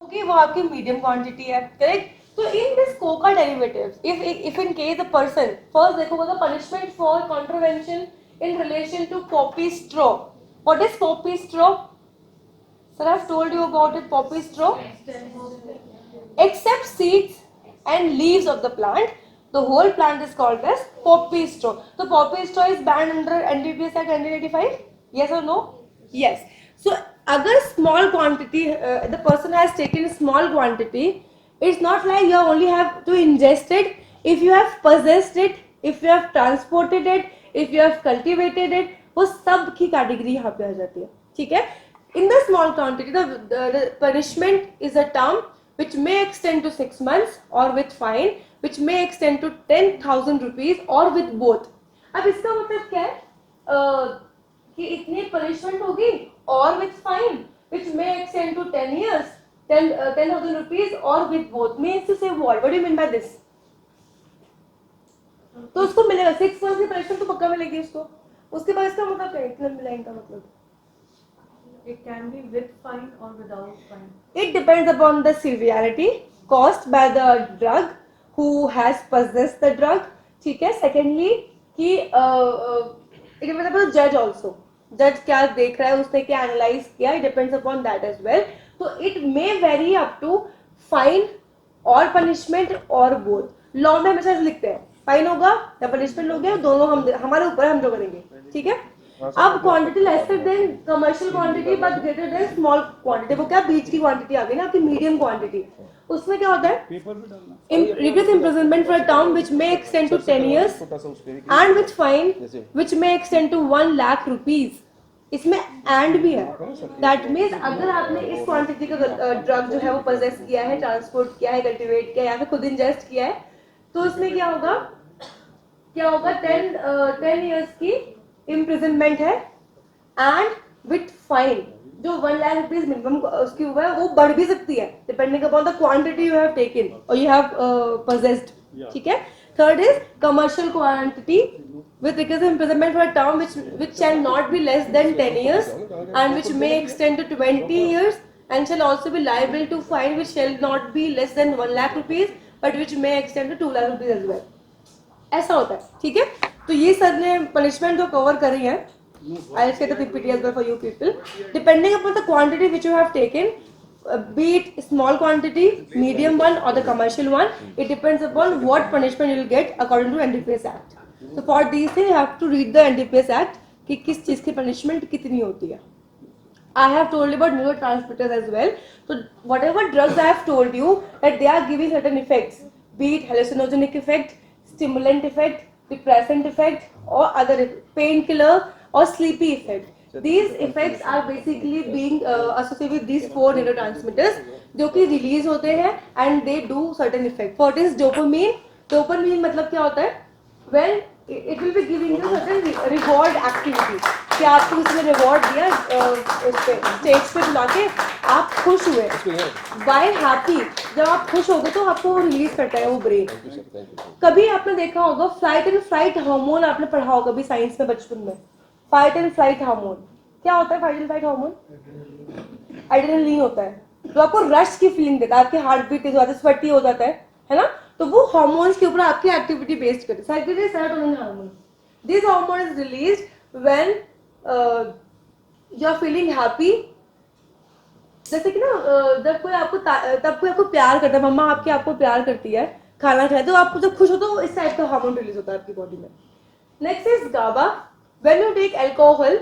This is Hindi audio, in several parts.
होगी वो आपकी मीडियम क्वांटिटी है, करेक्ट। तो in this Coca derivatives, if in case a person, first देखोगे the punishment for contravention in relation to poppy straw. What is poppy straw? Sir, I've told you about it. Poppy straw, except seeds and leaves of the plant, the whole plant is called as poppy straw. So poppy straw is banned under NDPS Act 1985. Yes or no? Yes. So agar small quantity, the person has taken a small quantity, it's not like you only have to ingest it. If you have possessed it, if you have transported it, if you have cultivated it, वो सब की कैटेगरी यहाँ पे आ जाती है, ठीक है। In the small quantity, the punishment is a term which may extend to 6 months or with fine, which may extend to 10,000 rupees or with both. अब इसका मतलब क्या है, कि इतनी पनिशमेंट होगी और with fine which may extend to 10 years, 10,000 rupees or with both. Means to say what do you mean by this? तो उसको मिलेगा 6 months की पनिशमेंट तो पक्का मिलेगी उसको, उसके बाद इसका मतलब क्या है, इतना मिलेगा इनका मतलब? It can be with fine or without fine. It depends upon the severity caused by the drug, who has possessed the drug, ठीक है। Secondly कि it depends upon the judge also. जज क्या देख रहा है, उसने क्या एनालाइज किया, it depends upon that as well. तो it may vary up to fine और punishment और both. लॉ में हमेशा लिखते हैं फाइन होगा या पनिशमेंट होगा, दोनों हम हमारे ऊपर हम जो करेंगे, ठीक है। अब quantity lesser than commercial quantity but greater than small quantity, वो क्या बीच की क्वांटिटी आ गई ना आपकी मीडियम क्वांटिटी, उसमें क्या होता है rigorous imprisonment for a term which may extend to 10 years and with fine which may extend to 1 lakh rupees. इसमें एंड भी है, दैट मीन्स अगर आपने इस क्वांटिटी का ड्रग जो है वो पोजेस किया है, ट्रांसपोर्ट किया है, कल्टिवेट किया है या फिर खुद इंजेस्ट किया है, तो उसमें क्या होगा 10 years की इम्प्रिजनमेंट है एंड विथ फाइन, जो 1 लाख रुपीज मिनिमम उसकी हुआ है, वो बढ़ भी सकती है depending upon the quantity you have taken और यू हैव पोजेस्ड, ठीक है। Third is commercial quantity with recursive imprisonment for a term which shall not be less than 10 years and which may extend to 20 years and shall also be liable to fine which shall not be less than 1 lakh rupees but which may extend to 2 lakh rupees as well. ऐसा होता है, ठीक है। तो ये सर ने पनिशमेंट जो कवर करी है, I'll say the PPT as well for you people. Depending upon the quantity which you have taken, be it small quantity, medium one, or the commercial one, it depends upon what punishment you will get according to NDPS Act. So for these things, you have to read the NDPS Act कि किस चीज की punishment कितनी होती है. I have told you about neurotransmitters as well. So whatever drugs I have told you that they are giving certain effects, be it hallucinogenic effect, stimulant effect, depressant effect, or other painkiller or sleepy effect. These effects are basically being associated with these 4 neurotransmitters जो कि रिलीज होते हैं and they do certain effect. For this dopamine, dopamine मतलब क्या होता है? Well, it will be giving you certain reward activity. कि आपको किसी ने रिवॉर्ड दिया स्टेज पे बुला के आप खुश हुए, बाय हैप्पी, जब आप खुश हो गए तो आपको रिलीज करता है वो ब्रेन। कभी आपने देखा होगा फ्लाइट एंड फ्लाइट हार्मोन, आपने पढ़ा होगा कभी साइंस में बचपन में, फाइट एंड फ्लाइट हार्मोन क्या होता है? Fight and flight hormone adrenaline होता है, जो आपको रश की फीलिंग देता है, आपकी हार्ट बीट तेज हो जाती है, स्वेटी हो जाता है ना, तो वो हार्मोन्स के ऊपर आपकी एक्टिविटी बेस्ड करते हैं। Serotonin hormone, this hormone is released when you are feeling happy. जैसे कि ना जब कोई आपको तब कोई आपको प्यार करता है, मम्मा आपकी आपको प्यार करती है, खाना खाए तो आपको जब खुश हो तो इस टाइप का हार्मोन रिलीज होता है आपकी बॉडी में। Next is GABA, when you take alcohol,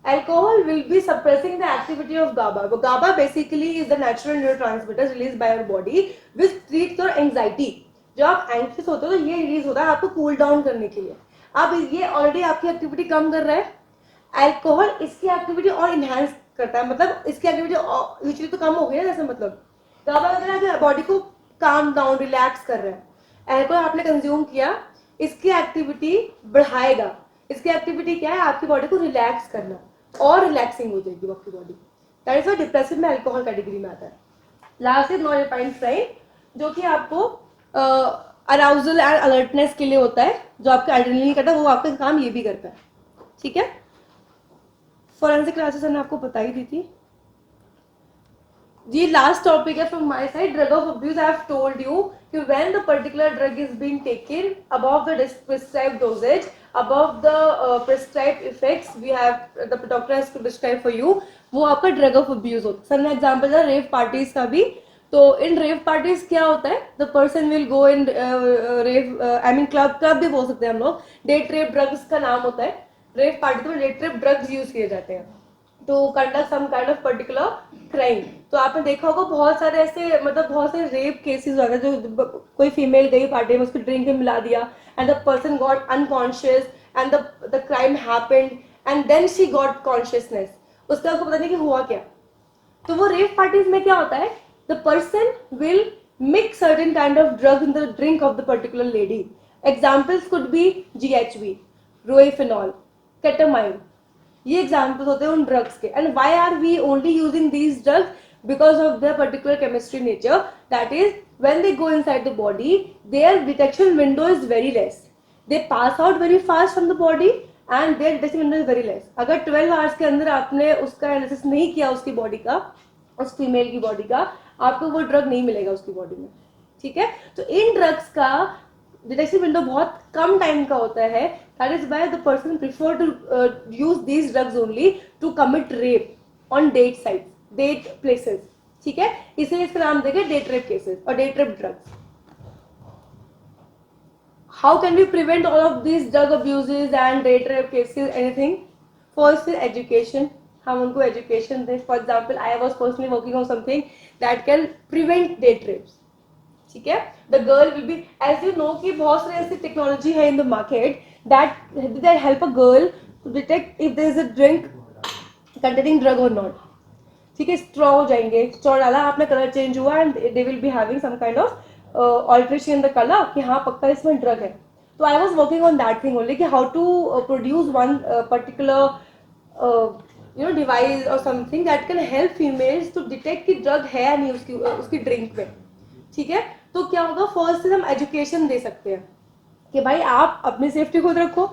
alcohol will be suppressing the activity of GABA. So GABA basically is the natural neurotransmitter released by our body which treats your anxiety. जब आप anxious होते हो तो ये रिलीज होता है आपको कूल डाउन करने के लिए। अब ये ऑलरेडी आपकी एक्टिविटी कम कर रहा है, अल्कोहल इसकी एक्टिविटी और इनहेंस करता है, मतलब इसकी एक्टिविटी यूजुअली तो कम हो गई है, जैसे मतलब GABA वगैरह बॉडी को काम डाउन रिलैक्स कर रहा है। अल्कोहल आपने कंज्यूम किया, इसकी एक्टिविटी बढ़ाएगा, इसकी एक्टिविटी क्या है? आपकी बॉडी को रिलैक्स करना और रिलैक्सिंग हो जाएगी आपकी body. That is why depressive में अल्कोहल कैटेगरी में आता है। लास्ट इज नॉरएपिनेफ्राइन, जो कि आपको अराउजल एंड अलर्टनेस के लिए होता है, जो आपका एड्रेनलिन करता है वो आपका काम ये भी करता है, ठीक है। फोरेंसिक क्लासेस मैंने आपको बता ही दी थी। जी लास्ट टॉपिक है from my side, drug of abuse. I have told you कि when the particular drug is being taken above the prescribed dosage, above the prescribed effects we have, the doctor has prescribed for you, वो आपका ड्रग ऑफ अब्यूज होता है. सर ने एग्जाम्पल दिया रेव पार्टीज का भी. तो इन रेव पार्टीज क्या होता है, the person will go in rave, I mean club भी बोल सकते हैं हम लोग. डेट रेप ड्रग्स का नाम होता है. रेव पार्टी में डेट रेप ड्रग्स यूज किए जाते हैं to conduct some kind of particular crime. तो आपने देखा होगा बहुत सारे ऐसे, मतलब बहुत सारे रेप केसेस हो गए जो कोई फीमेल गई पार्टी में, उसको ड्रिंक में मिला दिया and the person got unconscious and the crime happened and then she got consciousness. उसका आपको पता नहीं कि हुआ क्या. तो वो रेप पार्टीज में क्या होता है, the person will mix certain kind of drug in the drink of the particular lady. Examples could be GHB, Rohypnol, ketamine. ये एग्जाम्पल्स होते हैं उन ड्रग्स के. And why are we only using these drugs? Because of their particular chemistry nature, that is when they go inside the body, their detection window is very less. They pass out very fast from the body and their detection window is very less. अगर 12 आवर्स के अंदर आपने उसका एनालिसिस नहीं किया उसकी बॉडी का, उस फीमेल की बॉडी का, आपको वो ड्रग नहीं मिलेगा उसकी बॉडी में. ठीक है. तो इन ड्रग्स का डिटेक्शन विंडो बहुत कम टाइम का होता है. That is why the person prefer to use these drugs only to commit rape on date sites, date places. ठीक है. इसलिए इसका नाम देंगे डेट रेप केसेस और date rape drugs. How can we prevent all of these drug abuses and date rape cases? Anything? First is education. हम उनको education दें. For example, I was personally working on something that can prevent date rapes. ठीक है. The girl will be, as you know कि बहुत सारी ऐसी technology है in the market that help a girl to detect if there is a drink containing drug or not. ठीक है. स्ट्रॉ हो जाएंगे, स्ट्रॉ डाला आपने, कलर चेंज हुआ and they will be having some kind of alteration in the colour कि हाँ पक्का इसमें ड्रग है. तो I was working on that thing only कि how to produce one particular device और something that can help females to detect कि ड्रग है या नहीं उसकी ड्रिंक में. ठीक है. तो क्या होगा, फर्स्ट हम एजुकेशन दे सकते हैं कि भाई आप अपनी सेफ्टी खुद रखो,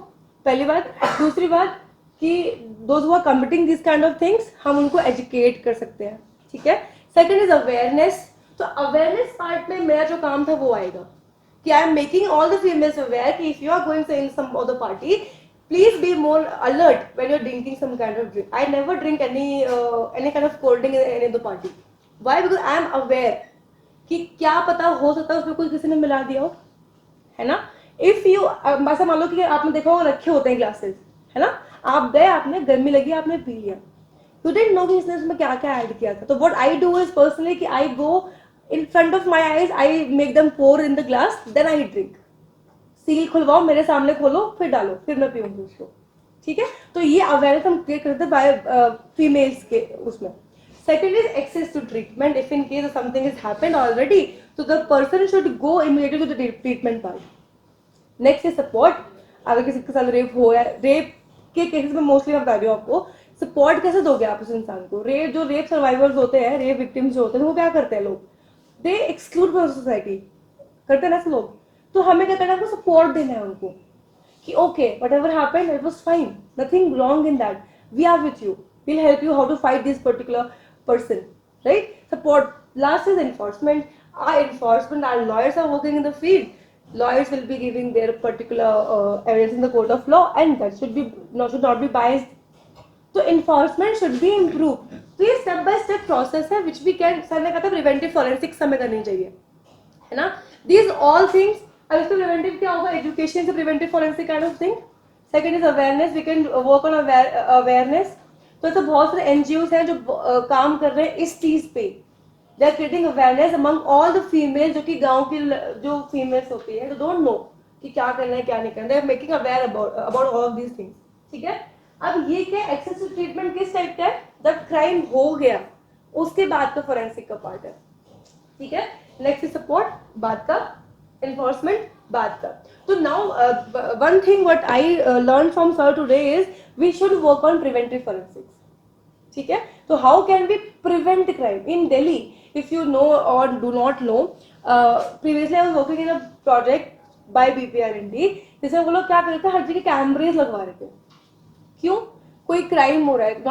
पहली बात. दूसरी बात कि those who are committing this kind of things, हम उनको एजुकेट कर सकते हैं. ठीक है. Second is awareness. तो अवेयरनेस पार्ट में मेरा जो काम था वो आएगा कि I am making all the females aware कि if you are going in some of the party, please be more alert when you are drinking some kind of drink. I never drink any kind of cold drink in any of the party. Why? Because I am aware कि क्या पता हो सकता है उसमें कुछ किसी ने मिला दिया हो, है ना. इफ यू ऐसा मान लो कि आपने देखा होगा रखे होते हैं ग्लासेस, है ना. आप गए, आपने गर्मी लगी, आपने पी लिया, यू डिडंट नो कि इसने उसमें क्या क्या ऐड किया था. तो what I do is personally कि I go in front of my eyes, I make them pour in the glass, then I drink. Seal खुलवाओ, मेरे सामने खोलो, फिर डालो, फिर मैं पीऊंगी उसको. ठीक है. तो ये अवेयरनेस हम क्रिएट करते हैं बाय फीमेल्स के उसमें. Second is access to treatment. If in case something has happened already, so the person should go immediately to the treatment part. Next is support. अगर किसी के साथ रेप हो या रेप के केसेस में मोस्टली मैं बता रही हूँ आपको, सपोर्ट कैसे दोगे आप उस इंसान को. जो रेप सर्वाइवर्स होते हैं, रेप विक्टिम्स जो होते हैं, वो क्या करते हैं लोग, दे एक्सक्लूड फ्रॉम सोसाइटी, करते हैं ना लोग. तो हमें क्या करना है, उनको सपोर्ट देना है उनको कि okay whatever happened it was fine, nothing wrong in that, we are with you, we'll help you how to fight this particular person, right? Support. Last is enforcement. Our lawyers are working in the field. Lawyers will be giving their particular evidence in the court of law, and that should not be biased. So enforcement should be improved. तो ये step by step process है which we can, सर ने कहा था preventive forensics हमें करनी चाहिए, है ना. These all things. अब इसका preventive क्या होगा, education से preventive forensic kind of thing. Second is awareness. We can work on awareness. तो ऐसे बहुत सारे NGOs हैं जो काम कर रहे हैं इस चीज पे. They are creating awareness among all the female, जो कि गांव की जो फीमेल्स होती है, जो डोंट नो कि क्या करना है क्या नहीं करना है. They are making aware about all of these things. ठीक है. अब ये क्या एक्सेस टू ट्रीटमेंट किस टाइप का है, जब क्राइम हो गया उसके बाद का फोरेंसिक का पार्ट है. ठीक है. नेक्स्ट इज सपोर्ट, बाद का एनफोर्समेंट, बाद का. तो now one thing what I learn from sir today is we should work on preventive forensics. ठीक है. तो how can we prevent crime in Delhi? If you know और do not know, previously I was working in a project by BPRND, जिसमें वो लोग क्या कर रहे थे, हर जगह कैमरेज लगवा रहे थे. क्यों? कोई क्राइम हो रहा है,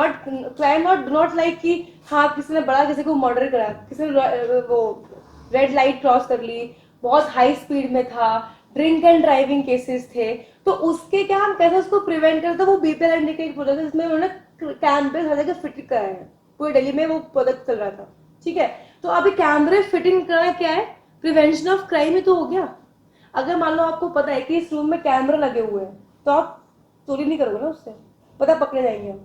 नॉट लाइक कि हाँ किसी ने बड़ा किसी को मर्डर करा, किसी ने वो रेड लाइट क्रॉस कर ली, बहुत हाई स्पीड में था, ड्रिंक एंड ड्राइविंग केसेस थे, तो उसके क्या हम कैसे उसको प्रिवेंट करते हैं, वो बीपीएल एंड का एक प्रोजेक्ट है जिसमें उन्होंने कैमरे हर जगह फिट कराए हैं, पूरे दिल्ली में वो प्रोजेक्ट चल रहा था, ठीक है। तो अभी कैमरे फिटिंग करना क्या है, प्रिवेंशन ऑफ क्राइम ही तो हो गया। अगर मान लो आपको पता है कि इस रूम में कैमरा लगे हुए हैं तो आप चोरी नहीं करोगे ना उससे, पता पकड़े जाएंगे हम।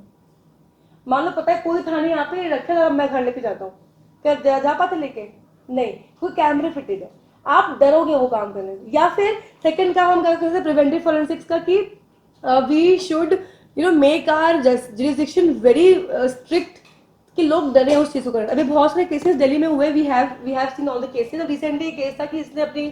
मान लो पता है कोई थाने यहाँ पे रखेगा, मैं घर लेके जाता हूँ, क्या जा पाते लेके? नहीं, कोई कैमरे फिटेड है, आप डरोगे वो काम करने से। या फिर सेकंड काम हम करते हैं प्रिवेंटिव फॉरेंसिक्स का, कि we should make our jurisdiction very strict, कि लोग डरे उस चीज को करने। अभी बहुत सारे केसेस दिल्ली में हुए, we have seen all the cases. Recently case था कि इसने अपनी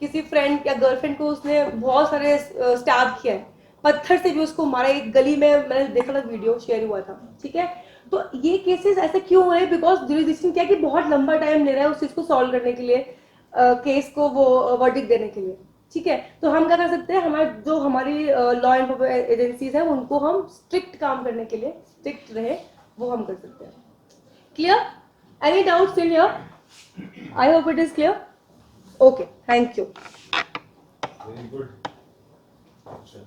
किसी फ्रेंड या गर्लफ्रेंड को उसने बहुत सारे स्टैब किया है, पत्थर से भी उसको मारा, एक गली में मैंने देखा था, वीडियो शेयर हुआ था, ठीक है। तो ये केसेस ऐसे क्यों हो रहे हैं? बिकॉज जुरिसडिक्शन क्या है कि बहुत लंबा टाइम ले रहा है उस चीज को सॉल्व करने के लिए, केस को वो वर्डिक्ट देने के लिए, ठीक है। तो हम क्या कर सकते हैं, हमारी लॉ एंड एजेंसीज है उनको हम स्ट्रिक्ट काम करने के लिए, स्ट्रिक्ट रहे वो हम कर सकते हैं। Clear? Any doubt still here? I hope it is clear. Okay, thank you. Very good. Action.